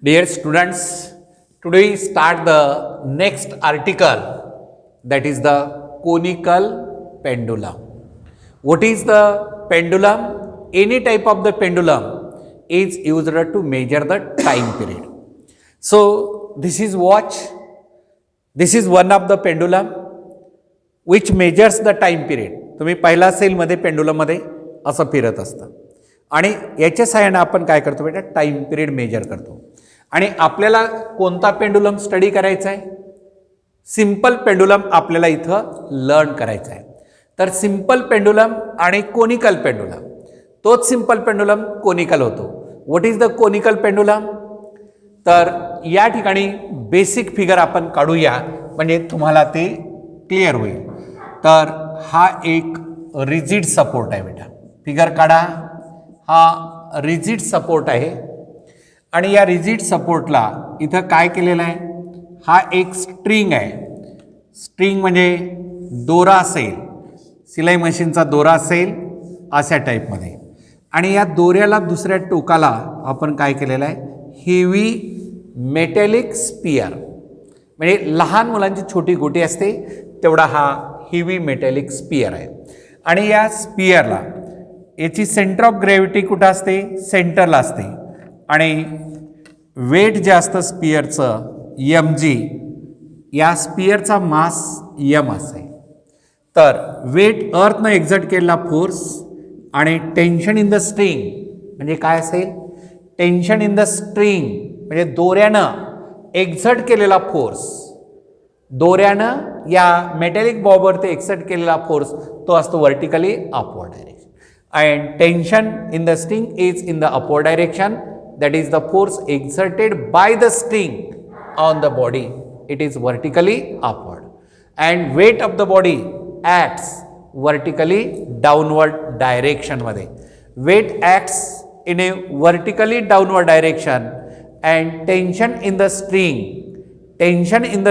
Dear students, today we start the next article, that is the conical pendulum. What is the pendulum? Any type of the pendulum is used to measure the time period. So this is watch. This is one of the pendulum which measures the time period. तुम्ही पहिला असेल मध्ये pendulum मध्ये असं फिरत असतं आणि याच्या सहाय्याने आपण काय करतो बेटा, टाइम पिरियड मेजर करतो. आणि आपल्याला कोणता पेंडुलम स्टडी करायचा आहे? सिंपल पेंडुलम आपल्याला इथं लर्न करायचा आहे. तर सिंपल पेंडुलम आणि कोनिकल पेंडुलम, तोच सिंपल पेंडुलम कोनिकल होतो. What is the conical pendulum? तर या ठिकाणी बेसिक फिगर आपण काढूया म्हणजे तुम्हाला ते क्लिअर होईल. तर हा एक रिजिड सपोर्ट आहे बेटा, फिगर काढा. हा रिजिड सपोर्ट आहे आणि या रिजिड सपोर्टला इथं काय केलेलं आहे? हा एक स्ट्रिंग आहे. स्ट्रिंग म्हणजे दोरा असेल, सिलाई मशीनचा दोरा असेल अशा टाईपमध्ये. आणि या दोऱ्याला दुसऱ्या टोकाला आपण काय केलेलं आहे? हेवी मेटॅलिक स्पियर, म्हणजे लहान मुलांची छोटी गोटी असते तेवढा हा हेवी मेटॅलिक स्पियर आहे. आणि या स्पियरला याची सेंटर ऑफ ग्रॅव्हिटी कुठं असते? सेंटरला असते. आणि वेट जे असतं स्पियरचं एम जी, या स्पियरचा मास यम असेल. तर वेट अर्थनं एक्झर्ट केलेला फोर्स आणि टेन्शन इन द स्ट्रिंग म्हणजे काय असेल? टेन्शन इन द स्ट्रिंग म्हणजे दोऱ्यानं एक्झर्ट केलेला फोर्स, दोऱ्यानं या मेटॅलिक बॉबवरती एक्झर्ट केलेला फोर्स तो असतो vertically upward direction. And tension in the string is in the upward direction, that is the force exerted by the string on the body, it is vertically upward. And weight of the body acts vertically downward direction मध्ये. Weight acts in a vertically downward direction and tension in the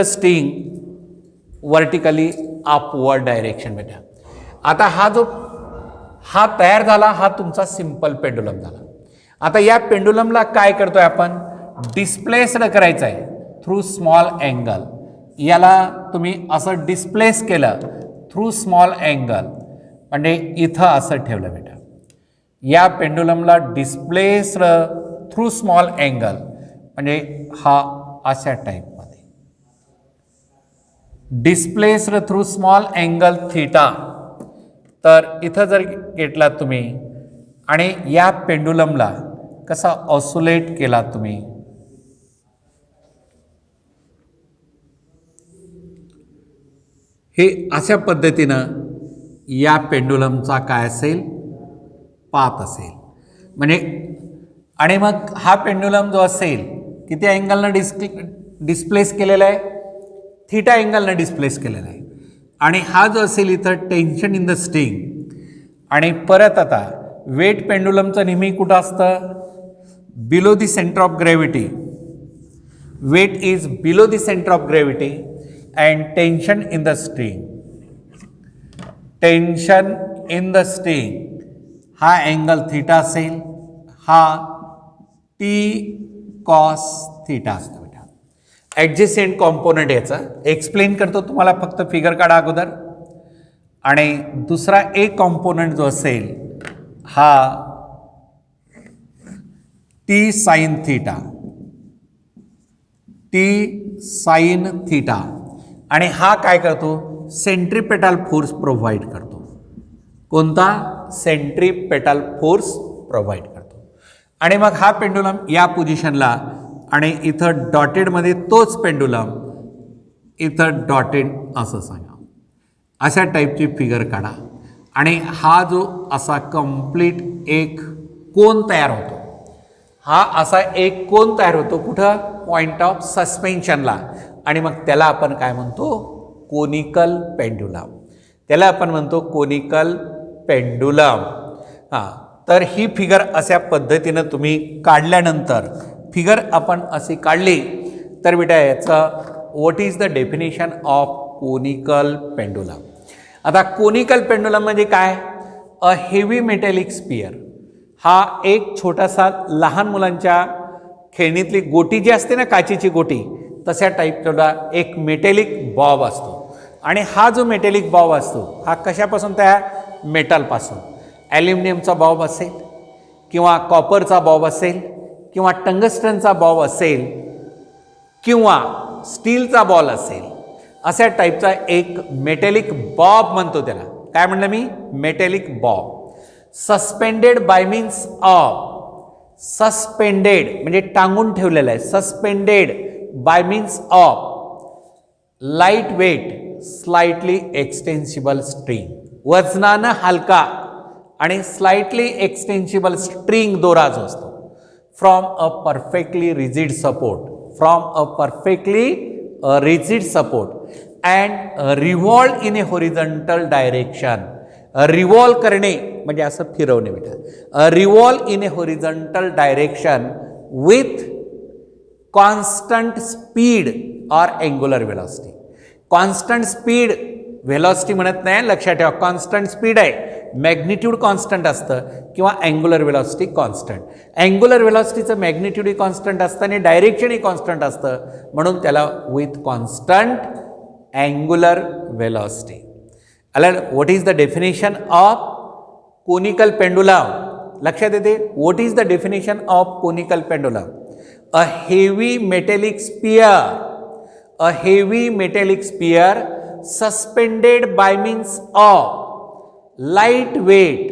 string vertically upward direction बेटा. आता हा तयार झाला, हा तुमचा simple pendulum झाला. आता या पेंडुलमला काय करतोय आपण? डिस्प्लेस्ड करायचं आहे थ्रू स्मॉल अँगल. याला तुम्ही असं डिस्प्लेस केलं थ्रू स्मॉल अँगल म्हणजे इथं असं ठेवलं बेटा. या पेंडुलमला डिस्प्लेस्ड थ्रू स्मॉल अँगल म्हणजे हा अशा टाईपमध्ये displaced through small angle theta. तर इथं जर घेतला तुम्ही आणि या पेंडुलमला कसा ऑसोलेट केला तुम्ही, हे अशा पद्धतीनं या पेंडुलमचा काय असेल? पाथ असेल. म्हणजे आणि मग हा पेंडुलम जो असेल किती अँगलनं डिस्प्लेस केलेला आहे? थीटा अँगलनं डिस्प्लेस केलेला आहे. आणि हा जो असेल इथं टेन्शन इन द स्ट्रिंग. आणि परत आता वेट पेंडुलमचं नेहमी कुठं असतं? Below the centre of gravity. Weight is below the centre of gravity and tension in the string. Tension in the string हा अँगल थीटा असेल, हा टी कॉस थीटा असतो बेटा. ॲडजेसेंट कॉम्पोनंट याचा एक्सप्लेन करतो तुम्हाला, फक्त फिगर काढा अगोदर. आणि दुसरा एक कॉम्पोनंट जो असेल हा T sine theta, T sine theta. आणि हा काय करतो? सेंट्रीपेटल फोर्स प्रोव्हाइड करतो. कोणता? सेंट्रीपेटल फोर्स प्रोव्हाइड करतो. आणि मग हा पेंडुलम या पोझिशनला आणि इथं डॉटेडमध्ये तोच पेंडुलम इथं डॉटेड असं सांगा. अशा टाईपची फिगर काढा. आणि हा जो असा कंप्लीट एक कोन तयार होतो, हा असा एक कोन तयार होतो कुठं? पॉइंट ऑफ सस्पेन्शनला. आणि मग त्याला आपण काय म्हणतो? Conical pendulum. त्याला आपण म्हणतो कोनिकल पेंडुलम. हां, तर ही फिगर अशा पद्धतीनं तुम्ही काढल्यानंतर, फिगर आपण अशी काढली तर बेटा याचं what is the definition of conical pendulum. आता कोनिकल पेंडुलम म्हणजे काय? A heavy metallic sphere. हा एक छोटासा लहान मुलांच्या खेळणीतली गोटी जी असते ना, काचीची गोटी, तशा टाईपचा एक मेटॅलिक बॉब असतो. आणि हा जो मेटॅलिक बॉब असतो हा कशापासून तयार, मेटलपासून. ॲल्युमिनियमचा बॉब असेल किंवा कॉपरचा बॉब असेल किंवा टंगस्टनचा बॉब असेल किंवा स्टीलचा बॉल असेल, अशा टाईपचा एक मेटॅलिक बॉब म्हणतो त्याला. काय म्हणलं मी, metallic bob. Suspended by means of, suspended म्हणजे टांगून ठेवलेलं आहे, suspended by means of light weight slightly extensible string. वजनानं हलका आणि स्लाइटली एक्सटेन्सिबल स्ट्रिंग दोरा जो असतो. From a perfectly rigid support, from a perfectly rigid support and revolve in a horizontal direction. Revolve करणे म्हणजे असं फिरवणे बेटा. Revolve in a horizontal direction with constant speed or angular velocity. Constant speed, velocity म्हणत नाही, लक्षात ठेवा. Constant speed आहे, मॅग्निट्यूड कॉन्स्टंट असतं किंवा अँग्युलर व्हेलॉसिटी कॉन्स्टंट. अँग्युलर व्हेलॉसिटीचं मॅग्निट्यूडही कॉन्स्टंट असतं आणि डायरेक्शनही कॉन्स्टंट असतं, म्हणून त्याला विथ कॉन्स्टंट अँग्युलर व्हेलॉसिटी. आलं. What is the definition of conical pendulum, लक्षात येते. What is the definition of conical pendulum. A heavy metallic sphere, a heavy metallic sphere suspended by means of lightweight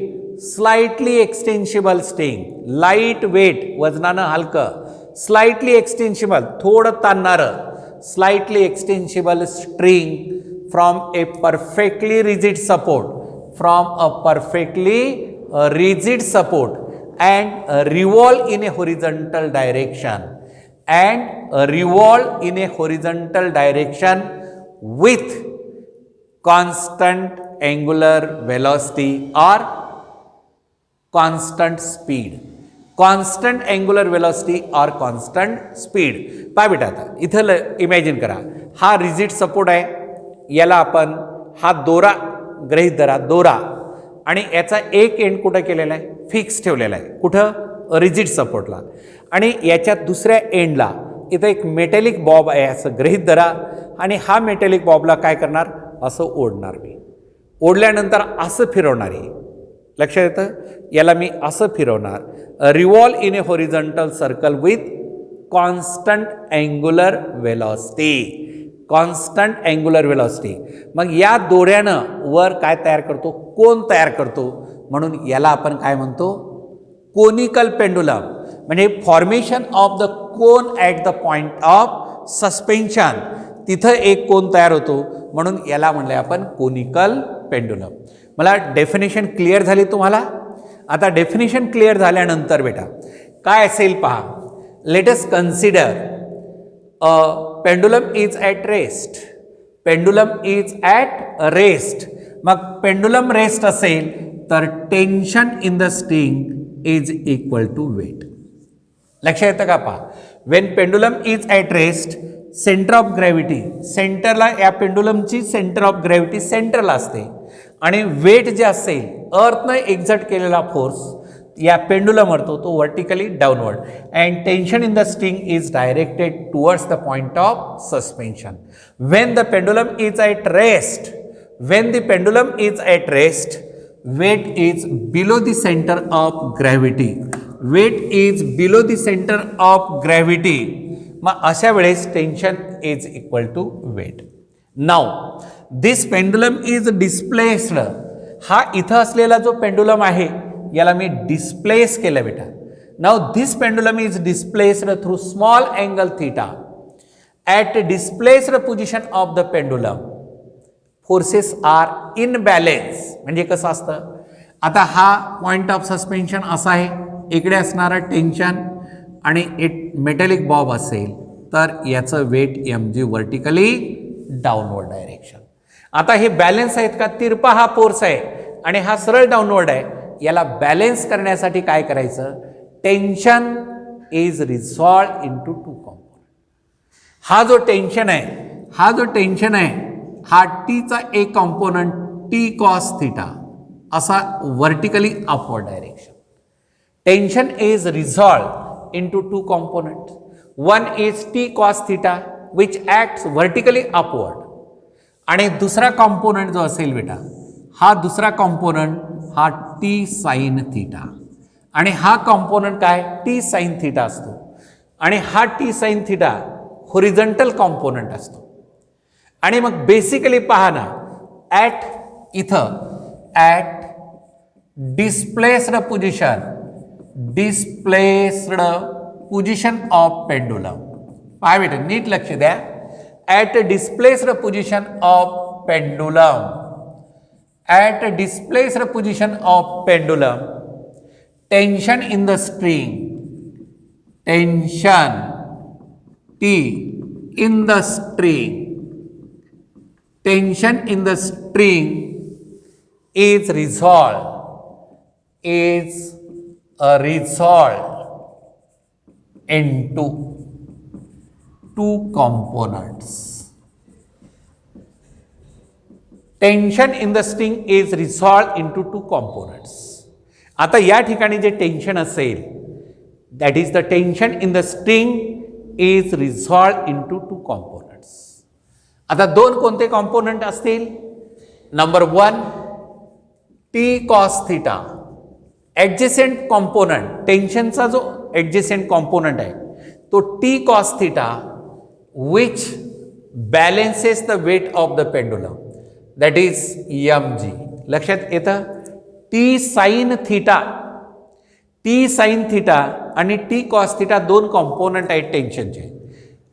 slightly extensible string. lightweight वजनानं हलकं, slightly extensible थोडं ताणणारं, slightly extensible string from a perfectly rigid support, from a perfectly rigid support and revolve in a horizontal direction, and revolve in a horizontal direction with constant angular velocity or constant speed. constant angular velocity or constant speed. पहा बेटा, आता इथं imagine करा, हा rigid support आहे, याला आपण हा दोरा गृहीत धरा, दोरा, आणि याचा एक एंड कुठं केलेला आहे, फिक्स ठेवलेला आहे. कुठं, रिजिड सपोर्टला. आणि याच्या दुसऱ्या एंडला इथं एक मेटॅलिक बॉब आहे असं गृहीत धरा, आणि हा मेटॅलिक बॉबला काय करणार, असं ओढणार मी. ओढल्यानंतर असं फिरवणार आहे, लक्षात येतं. याला मी असं फिरवणार. Revolve in a horizontal circle with constant angular velocity, constant angular velocity. मग या दोऱ्यानं वर काय तयार करतो, कोन तयार करतो, म्हणून याला आपण काय म्हणतो, कोनिकल पेंडुलम. म्हणजे formation of the cone at the point of suspension, तिथं एक कोन तयार होतो, म्हणून याला म्हणले आपण कोनिकल पेंडुलम. मला डेफिनेशन क्लिअर झाली तुम्हाला. आता डेफिनेशन क्लिअर झाल्यानंतर बेटा काय असेल पहा. Let us consider a pendulum is at rest, pendulum is at rest. मग पेंडुलम रेस्ट असेल तर tension in the string is equal to weight. लक्षात येतं का पहा. When pendulum is at rest, centre of gravity, सेंटरला या पेंडुलमची सेंटर ऑफ ग्रॅव्हिटी सेंटरला असते, आणि वेट जे असेल अर्थनं एक्झर्ट केलेला फोर्स या पेंडुलम वरतो तो vertically downward, and tension in the string is directed towards the point of suspension. Wien the pendulum is at rest, Wien the pendulum is at rest, weight is below the center of gravity, weight is below the center of gravity. मग अशा वेळेस tension is equal to weight. Now this pendulum is displaced. हा इथं असलेला जो pendulum आहे याला मी displace केलं बेटा. Now this pendulum is displaced through small angle theta at displaced position of the pendulum. Forces are in balance. म्हणजे कसं असतं, आता हा पॉइंट ऑफ सस्पेन्शन असा आहे, इकडे असणारं टेन्शन आणि एक मेटॅलिक बॉब असेल तर याचं weight mg vertically downward direction. आता हे बॅलेन्स आहेत का, तिरपा हा फोर्स आहे आणि हा सरळ डाऊनवर्ड आहे. याला बॅलेन्स करण्यासाठी काय करायचं, tension is resolve into two component. हा जो टेन्शन आहे, हा जो टेन्शन आहे, हा टीचा एक कॉम्पोनंट टी कॉस थिटा असा vertically upward direction. Tension is resolve into two components. One is t cos theta which acts vertically upward. आणि दुसरा कॉम्पोनंट जो असेल बेटा, हा दुसरा कॉम्पोनंट हा टी साइन थीटा, आणि हा कॉम्पोनंट काय टी साइन थीटा असतो, आणि हा T sine theta horizontal component असतो. आणि मग बेसिकली पहा ना, at displaced position of pendulum. पहा बेटा नीट लक्ष द्या. At displaced position of pendulum, tension in the string, tension T in the string is resolved into two components. Tension in the string is resolved into two components. आता या ठिकाणी जे tension असेल, that is the tension in the string is resolved into two components. आता दोन कोणते component असतील? Number 1 T cos theta, adjacent component, टेन्शनचा जो ॲडजेसेंट कॉम्पोनंट आहे तो T cos theta which balances the weight of the pendulum, that is mg. लक्षात येतं? टी साइन थीटा आणि टी कॉस थीटा दोन कॉम्पोनंट आहेत टेन्शनचे.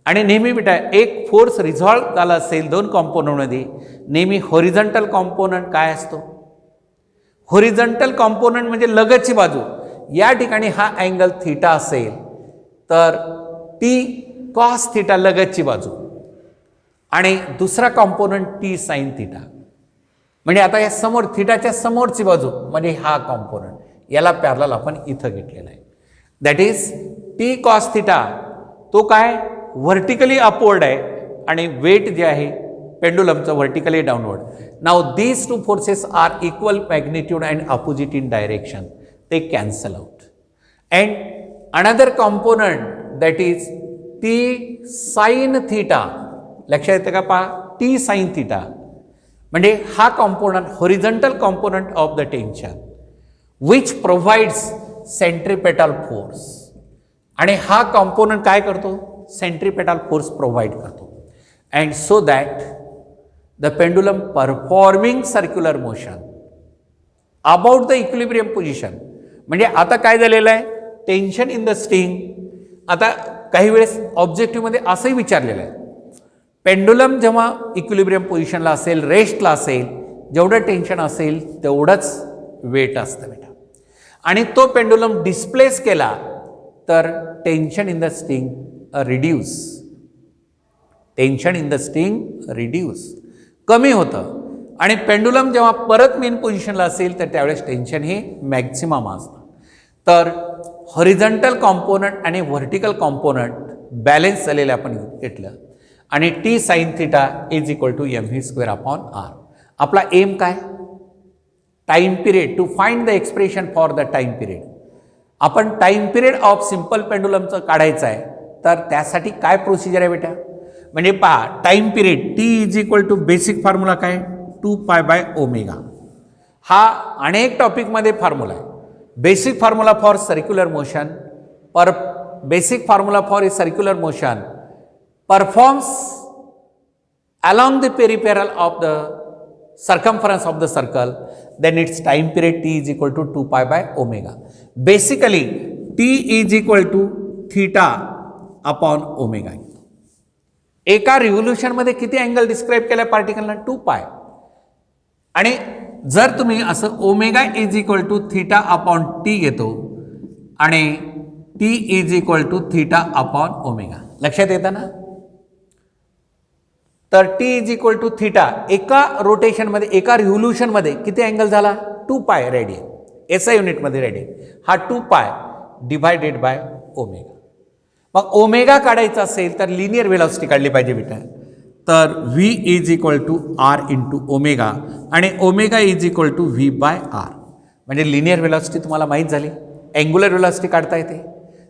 आणि नेहमी बेटा एक फोर्स रिझॉल्व झाला असेल दोन कॉम्पोनंटमध्ये, नेहमी हॉरिझॉन्टल कॉम्पोनंट काय असतो? हॉरिझॉन्टल कॉम्पोनंट म्हणजे लगतची बाजू. या ठिकाणी हा अँगल थीटा असेल तर टी कॉस थीटा लगतची बाजू, आणि दुसरा कॉम्पोनंट टी साइन थीटा, म्हणजे आता या समोर थीटाच्या समोरची बाजू म्हणजे हा कॉम्पोनंट, याला पॅरलल आपण इथं घेतलेला आहे. That is T cos theta तो काय व्हर्टिकली अपवर्ड आहे, आणि वेट जे आहे पेंडुलमचं vertically downward. Now these two forces are equal magnitude and opposite in direction, ते cancel out. And another component that is T sine theta. लक्षात येतं का? पहा टी साइन थीटा म्हणजे हा component horizontal component of the tension which provides centripetal force, आणि हा component काय करतो? सेंट्रिपेटल फोर्स प्रोव्हाइड करतो. And so that the pendulum performing circular motion about the equilibrium position. म्हणजे आता काय झालेलं आहे? Tension in the string. आता काही वेळेस ऑब्जेक्टिव्हमध्ये असंही विचारलेलं आहे, पेंडुलम जेव्हा इक्विलिब्रियम पोझिशनला असेल, रेस्टला असेल, जेवढं टेन्शन असेल तेवढंच वेट असतं बेटा, आणि तो पेंडुलम डिस्प्लेस केला तर tension in the string reduce, कमी होतं. आणि पेंडुलम जेव्हा परत मेन पोझिशनला असेल तर त्यावेळेस टेन्शन हे मॅक्सिमम असतं. तर हॉरिझॉन्टल कॉम्पोनंट आणि व्हर्टिकल कॉम्पोनंट बॅलेन्स झालेले आपण घेतलं, आणि T sine theta is equal to mv²/r. आपला एम काय? Time period. To find the expression for the time period. आपण टाइम पिरियड ऑफ सिंपल पेंडुलमचं काढायचं आहे, तर त्यासाठी काय प्रोसिजर आहे बेटा? म्हणजे पहा time period T is equal to basic formula काय? 2π/ω. हा अनेक टॉपिकमध्ये फॉर्म्युला आहे. Basic formula for circular motion, basic formula for a circular motion performs along the peripheral of the circumference of the circle, then its time period t is equal to 2π/ω. Basically t is equal to θ/ω. एका रिव्होल्युशनमध्ये किती angle describe केला पार्टिकलला? 2π. आणि जर तुम्ही असं omega is equal to θ/t घेतो आणि t is equal to θ/ω, लक्षात येतं ना? तर T is equal to theta एका रोटेशनमध्ये, एका रिव्होल्युशनमध्ये किती अँगल झाला? 2π रेडियन. एसआय युनिटमध्ये रेडियन. हा 2π डिवायडेड बाय ओमेगा. मग ओमेगा काढायचा असेल तर लिनियर व्हेलॉसिटी काढली पाहिजे बेटा. तर v is equal to r into omega, आणि omega is equal to v/r. म्हणजे लिनियर व्हेलॉसिटी तुम्हाला माहीत झाली, अँग्युलर व्हेलॉसिटी काढता येते.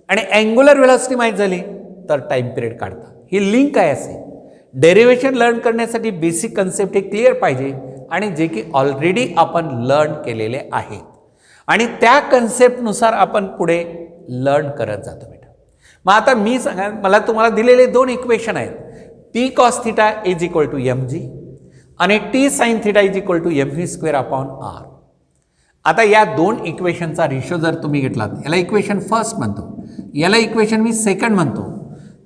आणि अँग्युलर व्हेलॉसिटी माहीत झाली तर टाईम पिरियड काढता. ही लिंक आहे. असे डेरिव्हेशन लर्न करण्यासाठी बेसिक कन्सेप्ट हे क्लिअर पाहिजे आणि जे की ऑलरेडी आपण लर्न केलेले आहेत आणि त्या कन्सेप्टनुसार आपण पुढे लर्न करत जातो बेटा. मग आता मी सांगा, मला तुम्हाला दिलेले दोन इक्वेशन आहेत. T cos theta is equal to M G आणि T sine theta is equal to M V square upon R. आता या दोन इक्वेशनचा रेशो जर तुम्ही घेतलात, याला इक्वेशन फर्स्ट म्हणतो, याला इक्वेशन मी सेकंड म्हणतो,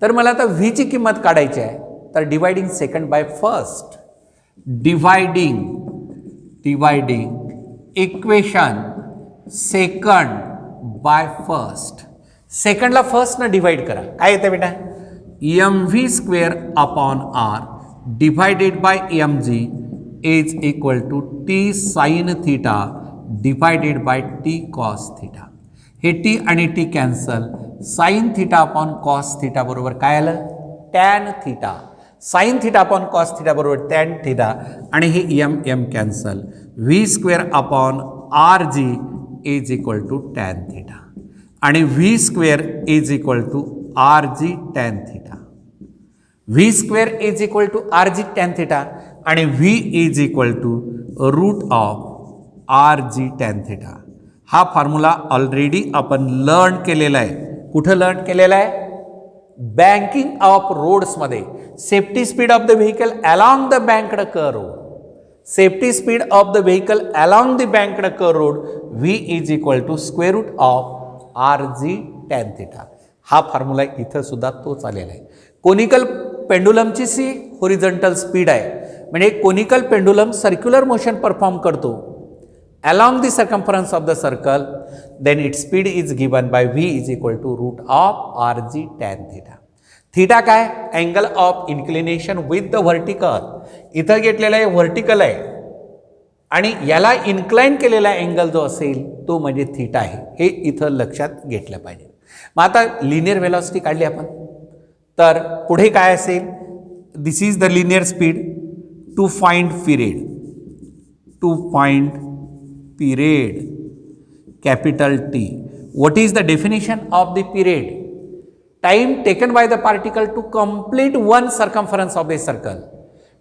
तर मला आता व्हीची किंमत काढायची आहे. तर dividing second by first, dividing equation second by first. सेकंडला फर्स्टनं डिवाइड करा. काय येतं बेटा? M V square upon R divided by M G is equal to T sine theta divided by T cos theta. हे टी आणि T cancel. Sine theta upon cos theta बरोबर काय आलं? Tan theta. Sine theta upon cos theta बरोबर tan theta आणि हे M M cancel. V square upon R G is equal to tan theta आणि V square is equal to R G tan theta. V square is equal to R G tan theta आणि V is equal to root of R G tan theta. हा formula already आपण learn केलेला आहे. कुठं learn केलेला आहे? Banking of रोड्समध्ये. Safety speed of the vehicle along the banked curve road. Safety speed of the vehicle along the banked curve road V is equal to square root of R G tan theta. हा formula इथं सुद्धा तोच आलेला आहे. Conical पेंडुलमची सी horizontal speed आहे, म्हणजे conical pendulum circular motion perform करतो along the circumference of the circle, then its speed is given by v is equal to root of rg tan theta. Theta काय? Angle of inclination with the vertical. इथं घेतलेला आहे vertical आहे आणि याला incline केलेला angle जो असेल तो म्हणजे थीटा आहे. हे इथं लक्षात घेतलं पाहिजे. मग आता लिनियर व्हेलॉसिटी काढली आपण, तर पुढे काय असेल? This is the linear speed to find period. To find period, capital T. What is the definition of the period? Time taken by the particle to complete one circumference of the circle.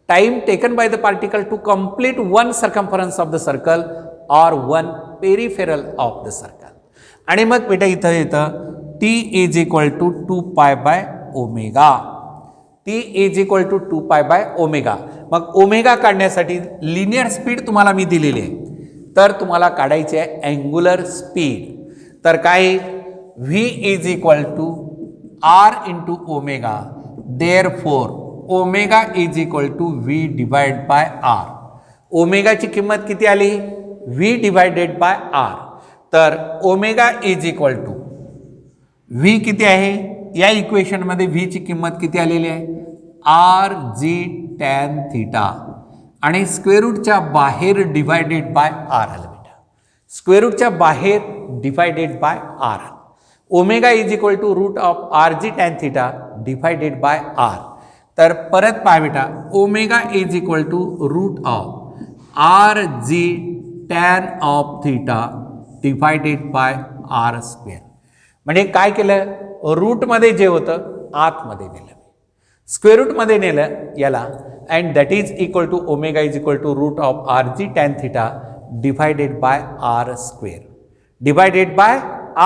Time taken by the particle to complete one circumference of the circle or one peripheral of the circle. आणि मग बेटा इथं येतं T is equal to 2 pi by omega. T is equal to 2 pi by omega. मग omega काढण्यासाठी linear speed तुम्हाला मी दिलेली आहे, तर तुम्हाला काढायचे आहे अँग्युलर स्पीड. तर काय? V is equal to R into omega. Therefore omega is equal to V divide by R. ओमेगाची किंमत किती आली? V divided by R. तर omega is equal to V किती आहे? या इक्वेशनमध्ये व्हीची किंमत किती आलेली आहे? आर जी टॅन थिटा आणि स्क्वेअर रूटच्या बाहेर डिवायडेड बाय आर आलं बेटा. स्क्वेअर रूटच्या बाहेर divided by R. Omega is equal to root of R G tan theta divided by R. तर परत पाय बेटा, omega is equal to root of R G tan of theta divided by R square. म्हणजे काय केलं? रूटमध्ये जे होतं आतमध्ये नेलं, स्क्वेअर रूटमध्ये नेलं याला, and that is equal to omega is equal to root of rg tan theta divided by r square. Divided by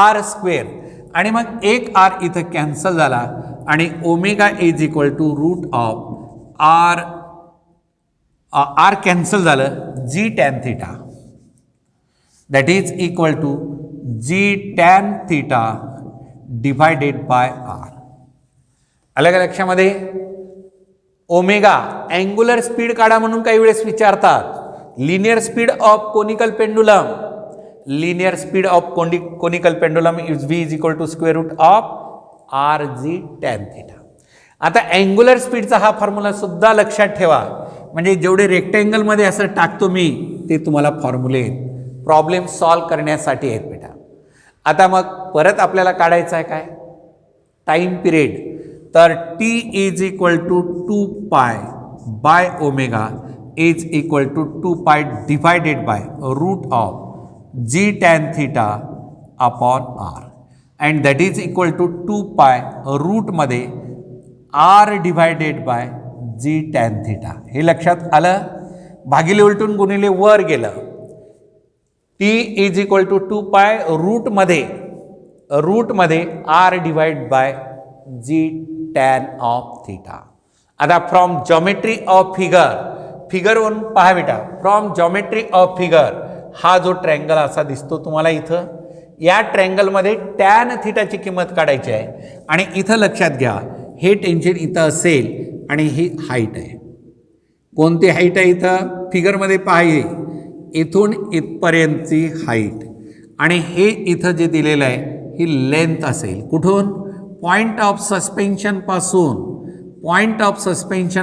r square. आणि मग एक r इथं कॅन्सल झाला आणि omega is equal to root of r cancel झालं g tan theta. That is equal to g tan theta divided by r. अलग लक्षामध्ये omega angular speed काढा म्हणून काही वेळेस विचारतात. Linear speed of conical pendulum. Linear speed of conical pendulum is V is equal to square root of R G tan theta. आता angular स्पीडचा हा फॉर्म्युला सुद्धा लक्षात ठेवा, म्हणजे जेवढे रेक्टँगलमध्ये असं टाकतो मी ते तुम्हाला फॉर्म्युले प्रॉब्लेम सॉल्व करण्यासाठी आहेत बेटा. आता मग परत आपल्याला काढायचं आहे काय? Time period. तर T is equal to 2 pi by omega is equal to 2 pi divided by root of G tan theta upon R. And that is equal to 2 pi रूटमध्ये R divided by G tan theta. हे लक्षात आलं. भागिले उलटून गुणिले वर गेलं. T is equal to 2 pi रूटमध्ये R divide by G tan of theta. आता फ्रॉम जॉमेट्री ऑफ फिगरवरून पहा बेटा, फ्रॉम जॉमेट्री ऑफ फिगर हा जो ट्रँगल असा दिसतो तुम्हाला इथं, या ट्रँगलमध्ये टॅन थिटाची किंमत काढायची आहे. आणि इथं लक्षात घ्या, हे टेन्शन इथं असेल आणि ही हाईट आहे. कोणती हाईट आहे इथं फिगरमध्ये पाहिजे, इथून इथपर्यंतची हाईट. आणि हे इथं जे दिलेलं आहे ही लेंथ असेल. कुठून? पॉईंट ऑफ सस्पेन्शन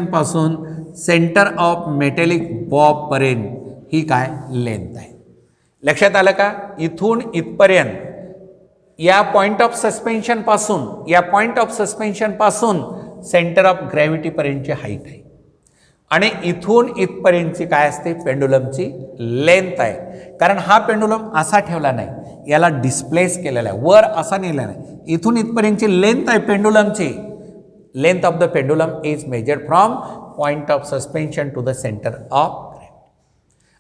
पासून सेंटर ऑफ मेटॅलिक बॉबपर्यंत ही काय लेंथ आहे. लक्षात आलं का? इथून इथपर्यंत या पॉईंट ऑफ सस्पेन्शन पासून सेंटर ऑफ ग्रॅव्हिटीपर्यंतची हाईट आहे. आणि इथून इथपर्यंतची काय असते? पेंडुलमची लेंथ आहे. कारण हा पेंडुलम असा ठेवला नाही, याला डिस्प्लेस केलेला आहे, वर असा नेला नाही. इथून इथपर्यंतची लेंथ आहे पेंडुलमची. Length of the pendulum is measured from point of suspension to the centre of gravity.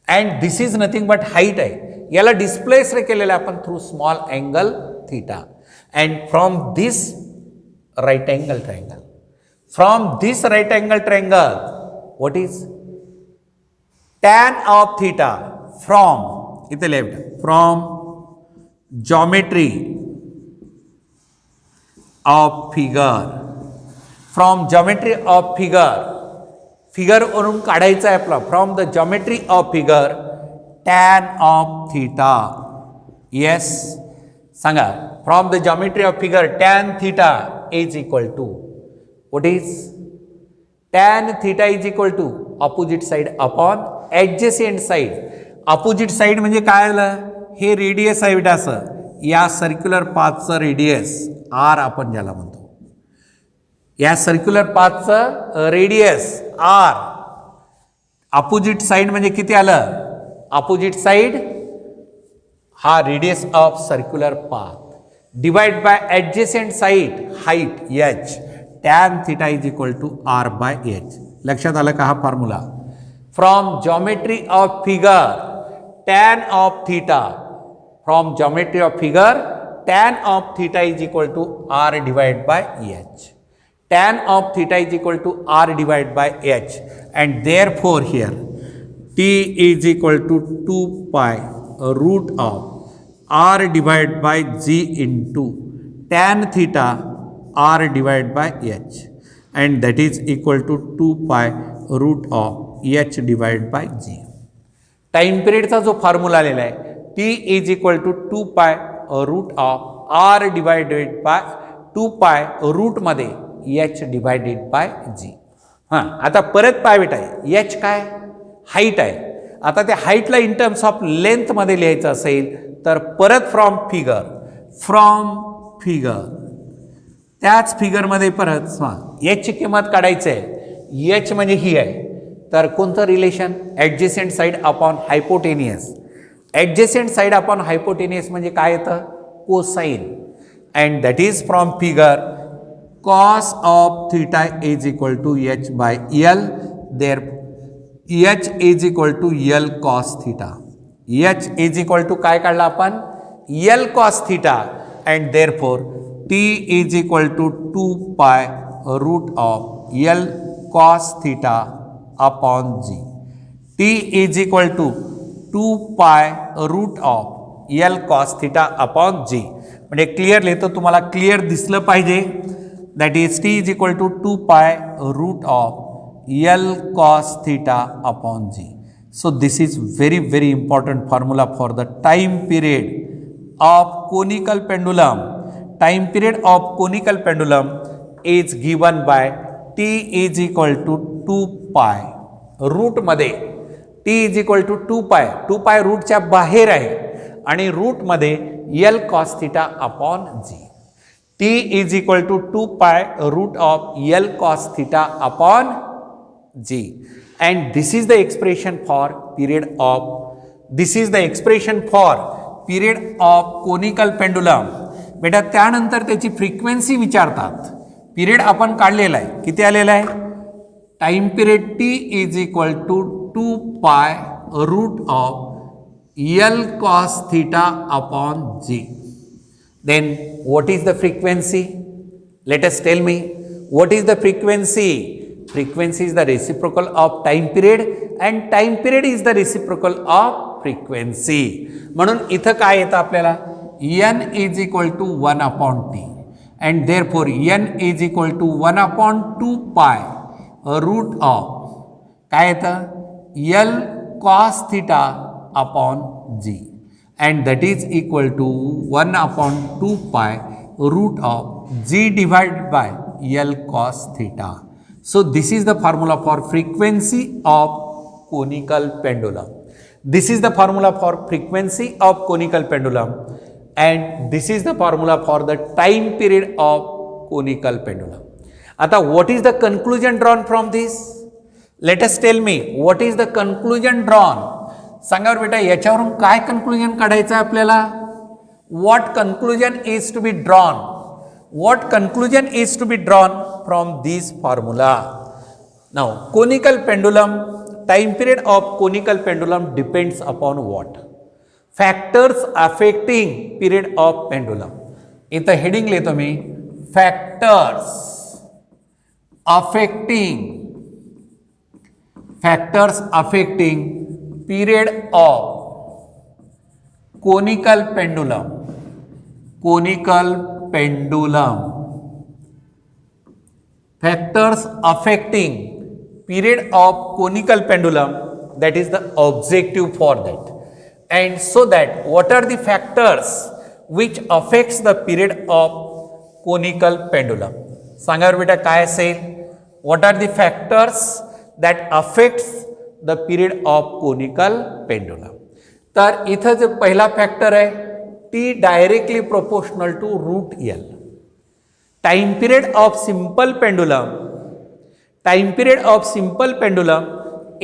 And this is nothing but height आहे. याला डिस्प्लेस केलेलं आहे आपण through small angle theta. And from this right angle triangle what is tan of theta from इथे left from geometry of figure वरून काढायचं आहे आपला. From the geometry of figure tan of theta. yes सांगा. From the geometry of figure tan theta is equal to what is tan theta is equal to opposite side upon adjacent side. Opposite side म्हणजे काय आलं? हे radius आहे बेटा. असं या circular पाथचं रेडियस आर आपण ज्याला म्हणतो, या सर्क्युलर पाथचं रेडियस आर. ऑपोजिट साइड म्हणजे किती आलं? ऑपोजिट साइड हा radius of circular path divide by adjacent side height H. tan theta is equal to r by h. लक्षात आलं का हा formula? From geometry of figure tan of theta, from geometry of figure tan of theta is equal to r divided by h. tan of theta is equal to r divided by h, and therefore here t is equal to 2 pi root of r divided by g into tan theta r divided by h, and that is equal to 2 pi root of h divided by g. Time पिरियडचा जो formula आलेला आहे t is equal to 2 pi root of r divided by 2 pi root मध्ये h divided by g. हां, आता परत पाय आहे h काय? हाईट आहे. आता त्या हाईटला इन टर्म्स ऑफ लेंथ मध्ये लिहायचं असेल तर परत फ्रॉम फिगर त्याच फिगरमध्ये परत एच ची किंमत काढायची आहे. एच म्हणजे ही आहे. तर कोणतं relation? Adjacent side upon hypotenuse. Adjacent side upon hypotenuse म्हणजे काय येतं? Cosine. And that is from figure cos of theta is equal to H by L. There H is equal to L cos theta. H is equal to काय काढला आपण? L cos theta. And therefore t is equal to 2 pi root of L cos theta upon g. t is equal to 2 pi root of L cos theta upon g. म्हणजे clear लिहितो, तुम्हाला clear दिसलं पाहिजे. That is t is equal to 2 pi root of L cos theta upon g. So this is very important formula for the time period of conical pendulum. Time period of conical pendulum is given by t is equal to 2 pi route मध्ये t is equal to 2 pi रूटच्या बाहेर आहे आणि route मध्ये L cos theta upon g. t is equal to 2 pi root of L cos theta upon g, and this is the expression for period of conical pendulum. बेटा त्यानंतर त्याची frequency विचारतात. Period आपण काढलेला आहे, किती आलेला आहे? Time period T is equal to 2 pi root of L cos theta upon G. Then what is the frequency? Let us tell me what is the frequency? Frequency is the reciprocal of time period and time period is the reciprocal of frequency. म्हणून इथं काय येतं आपल्याला? n is equal to 1 upon t and therefore n is equal to 1 upon 2 pi root of काय येतं? L cos theta upon g. And that is equal to 1 upon 2 pi root of g divided by L cos theta. So this is the formula for frequency of conical pendulum. This is the formula for frequency of conical pendulum and this is the formula for the time period of conical pendulum. आता what is the conclusion drawn from this? Let us tell me what is the conclusion drawn? सांगा बेटा याच्यावरून काय conclusion काढायचं आहे आपल्याला? What conclusion is to be drawn? What conclusion is to be drawn from this formula? Now conical pendulum, time period of conical pendulum depends upon what? Factors affecting period of pendulum. इथं heading लिहितो मी, factors affecting period of conical pendulum. Factors affecting period of conical pendulum, that is the objective for that. And so that what are the factors which affects the period of conical pendulum? सांगा बेटा काय असेल? What are the factors that affects the period of conical pendulum? तर इथं जो पहिला factor आहे T directly proportional to root L. Time period of simple pendulum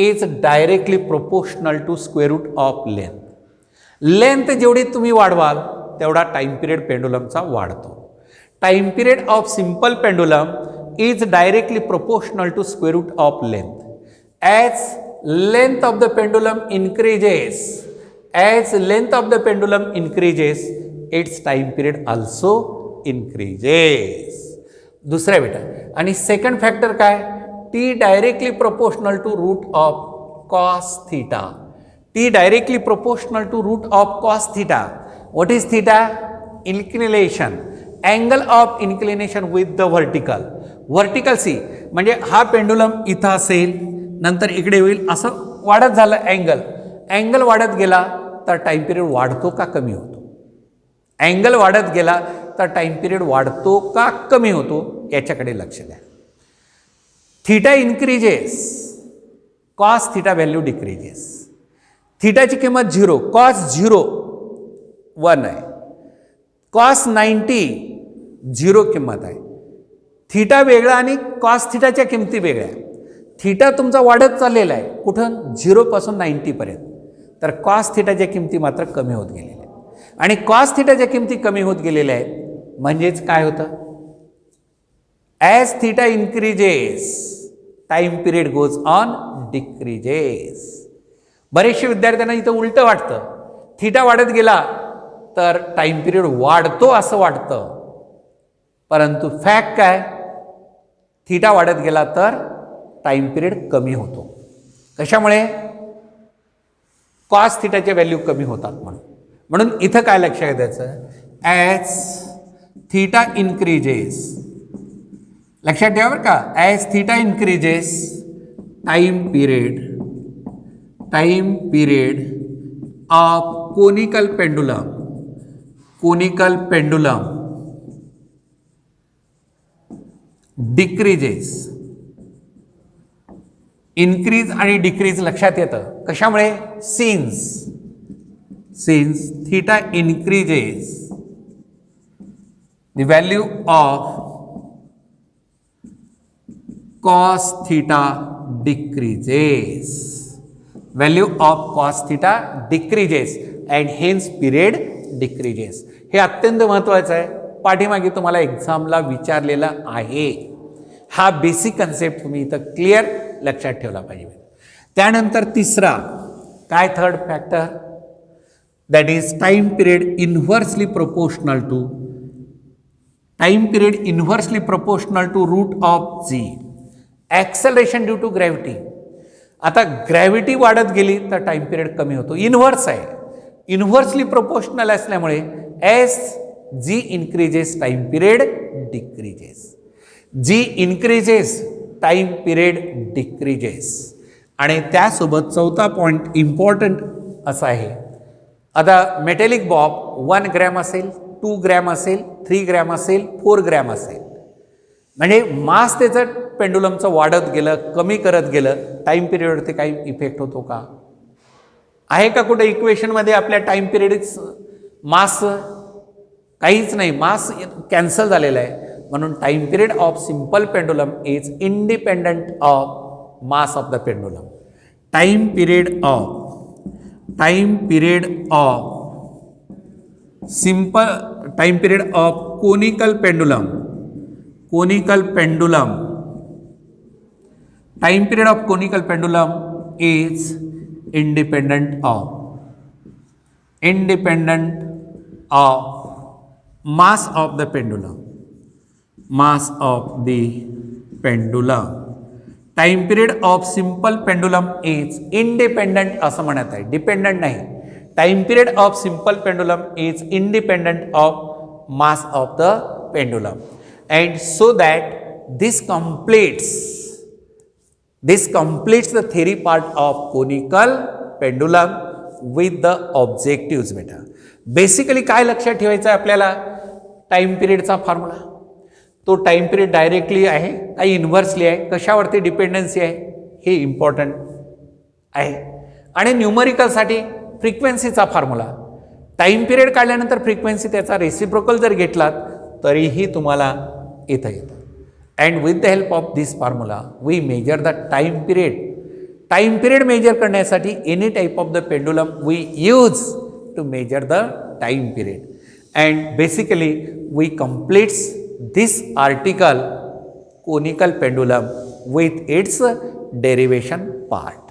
is directly proportional to square root of length. Length जेवढी तुम्ही वाढवाल तेवढा time period पेंडुलमचा वाढतो. Time period of simple pendulum is directly proportional to square root of length. As length of the pendulum increases, its time period also increases. दुसरा बेटा आणि second factor काय? T directly proportional to root of cos theta. T directly proportional to root of cos theta. What is theta? Inclination, angle of inclination with the vertical see. म्हणजे हा pendulum इथं असेल, नंतर इकडे होईल, असं वाढत झालं अँगल वाढत गेला तर टाइम पिरियड वाढतो का कमी होतो? अँगल वाढत गेला तर टाइम पिरियड वाढतो का कमी होतो? याच्याकडे लक्ष द्या. Theta increases, cos theta value decreases. थीटाची किंमत 0, कॉस 0 1 आहे, कॉस 90 0 किंमत आहे. थीटा वेगळा आणि कॉस थीटाच्या किमती वेगळ्या. थीटा तुमचा वाढत चाललेला आहे, कुठं? 0 पासून 90 पर्यंत. तर कॉस थीटाच्या किमती मात्र कमी होत गेलेल्या आहेत आणि कॉस थीटाच्या किमती कमी होत गेलेल्या आहेत. म्हणजेच काय होतं? As theta increases time period goes on decreases. बरेचशे विद्यार्थ्यांना इथं उलटं वाटतं, थीटा वाढत गेला तर टाइम पिरियड वाढतो असं वाटतं, परंतु फॅक्ट काय? थीटा वाढत गेला तर टाइम पिरियड कमी होतो. कशामुळे? कॉस थीटाच्या व्हॅल्यू कमी होतात म्हणून इथं काय लक्षात द्यायचं? ॲज थीटा इन्क्रीजेस, लक्षात ठेवा बरं का, as theta increases time period of conical pendulum decreases. Increase आणि डिक्रीज लक्षात येतं कशामुळे? Since theta increases the value of cos theta decreases. Value of cos theta decreases and hence period decreases. हे अत्यंत महत्त्वाचं आहे. पाठीमागे तुम्हाला एक्झामला विचारलेला आहे. हा बेसिक कन्सेप्ट तुम्ही इथं क्लिअर लक्षात ठेवला पाहिजे. त्यानंतर तिसरा काय third factor, that is time period inversely proportional to root of g. Acceleration due to gravity. आता ग्रॅव्हिटी वाढत गेली तर टाइम पिरियड कमी होतो. इन्व्हर्स आहे, इन्व्हर्सली प्रोपोर्शनल असल्यामुळे as g increases time period decreases. G increases time period decreases. आणि त्यासोबत चौथा पॉईंट इम्पॉर्टंट असा आहे, आता मेटॅलिक बॉब 1 ग्रॅम असेल, 2 ग्रॅम असेल, 3 ग्रॅम असेल, 4 ग्रॅम असेल, म्हणजे मास त्याचं पेंडुलमचं वाढत गेलं, कमी करत गेलं, टाईम पिरियडवरती काही इफेक्ट होतो का? आहे का कुठे इक्वेशनमध्ये आपल्या टाईम पिरियड मास? काहीच नाही, मास कॅन्सल झालेला आहे. म्हणून time period of simple pendulum is independent of mass of the pendulum. Time period of simple time period of conical pendulum time period of conical pendulum is independent of mass of the pendulum. Time period of simple pendulum is independent असं म्हणत आहे, dependent नाही. Time period of simple pendulum is independent of mass of the pendulum. And so that this completes the theory part of conical pendulum with the objectives beta. Basically काय लक्षात ठेवायचं आहे आपल्याला? Time पिरियडचा फॉर्म्युला. तो time period directly आहे का inversely आहे, कशावरती डिपेंडन्सी आहे हे इम्पॉर्टंट आहे. आणि न्यूमरिकलसाठी फ्रिक्वेन्सीचा फॉर्म्युला. टाइम पिरियड काढल्यानंतर फ्रिक्वेन्सी त्याचा रेसिप्रोकल जर घेतलात तरीही तुम्हाला इथं येतं. And with the help of this formula, we measure the time period. Time period measure करण्यासाठी any type of the pendulum we use to measure the time period. And basically, we completes this article conical pendulum with its derivation part.